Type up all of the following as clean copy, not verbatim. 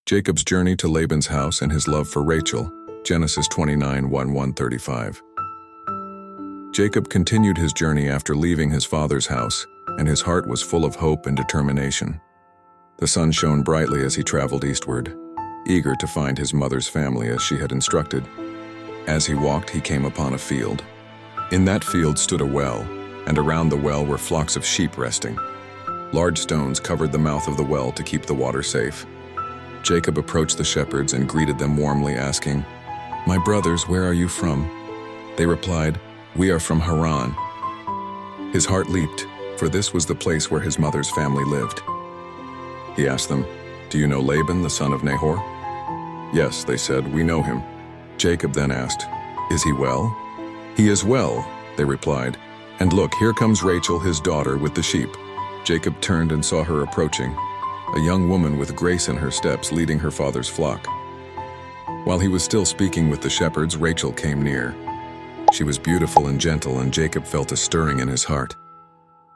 Jacob's journey to Laban's house and his love for Rachel, Genesis 29:1-35. Jacob continued his journey after leaving his father's house, and his heart was full of hope and determination. The sun shone brightly as he traveled eastward, eager to find his mother's family as she had instructed. As he walked, he came upon a field. In that field stood a well, and around the well were flocks of sheep resting. Large stones covered the mouth of the well to keep the water safe. Jacob approached the shepherds and greeted them warmly, asking, "My brothers, where are you from?" They replied, "We are from Haran." His heart leaped, for this was the place where his mother's family lived. He asked them, "Do you know Laban, the son of Nahor?" "Yes," they said, "we know him." Jacob then asked, "Is he well?" "He is well," they replied. "And look, here comes Rachel, his daughter, with the sheep." Jacob turned and saw her approaching, a young woman with grace in her steps leading her father's flock. While he was still speaking with the shepherds, Rachel came near. She was beautiful and gentle, and Jacob felt a stirring in his heart.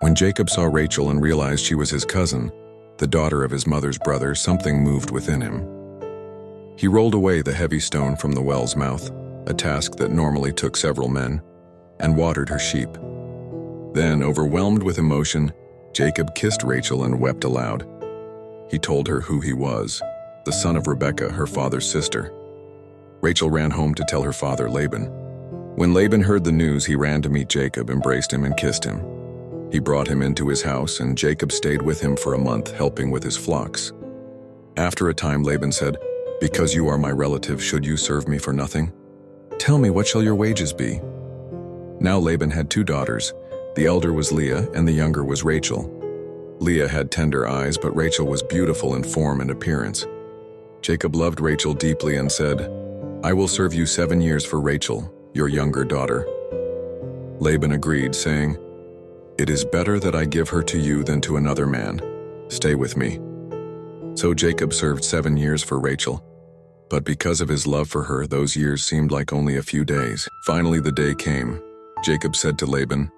When Jacob saw Rachel and realized she was his cousin, the daughter of his mother's brother, something moved within him. He rolled away the heavy stone from the well's mouth, a task that normally took several men, and watered her sheep. Then, overwhelmed with emotion, Jacob kissed Rachel and wept aloud. He told her who he was, the son of Rebekah, her father's sister. Rachel ran home to tell her father, Laban. When Laban heard the news, he ran to meet Jacob, embraced him, and kissed him. He brought him into his house, and Jacob stayed with him for a month, helping with his flocks. After a time, Laban said, "Because you are my relative, should you serve me for nothing? Tell me, what shall your wages be?" Now Laban had 2 daughters. The elder was Leah, and the younger was Rachel. Leah had tender eyes, but Rachel was beautiful in form and appearance. Jacob loved Rachel deeply and said, "I will serve you 7 years for Rachel, your younger daughter." Laban agreed, saying, "It is better that I give her to you than to another man. Stay with me." So Jacob served 7 years for Rachel, but because of his love for her, those years seemed like only a few days. Finally the day came. Jacob said to Laban,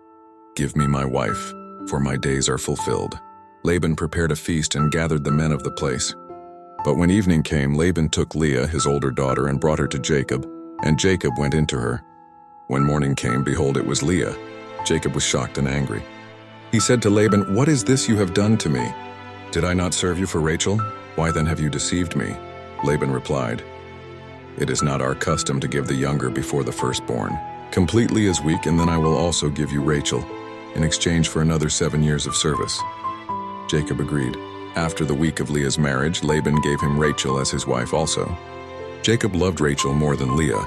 "Give me my wife, for my days are fulfilled." Laban prepared a feast and gathered the men of the place. But when evening came, Laban took Leah, his older daughter, and brought her to Jacob, and Jacob went into her. When morning came, behold, it was Leah. Jacob was shocked and angry. He said to Laban, "What is this you have done to me? Did I not serve you for Rachel? Why then have you deceived me?" Laban replied, "It is not our custom to give the younger before the firstborn. Completely as weak, and then I will also give you Rachel, in exchange for another 7 years of service." Jacob agreed. After the week of Leah's marriage, Laban gave him Rachel as his wife also. Jacob loved Rachel more than Leah,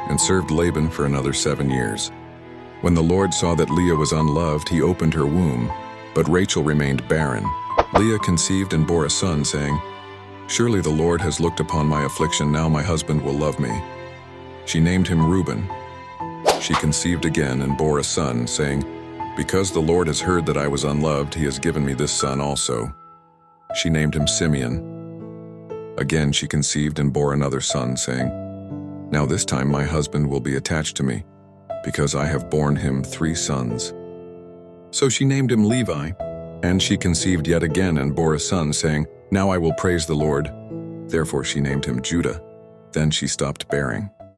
and served Laban for another 7 years. When the Lord saw that Leah was unloved, he opened her womb, but Rachel remained barren. Leah conceived and bore a son, saying, "Surely the Lord has looked upon my affliction, now my husband will love me." She named him Reuben. She conceived again and bore a son, saying, "Because the Lord has heard that I was unloved, he has given me this son also." She named him Simeon. Again she conceived and bore another son, saying, "Now this time my husband will be attached to me, because I have borne him 3 sons." So she named him Levi. And she conceived yet again and bore a son, saying, "Now I will praise the Lord." Therefore she named him Judah. Then she stopped bearing.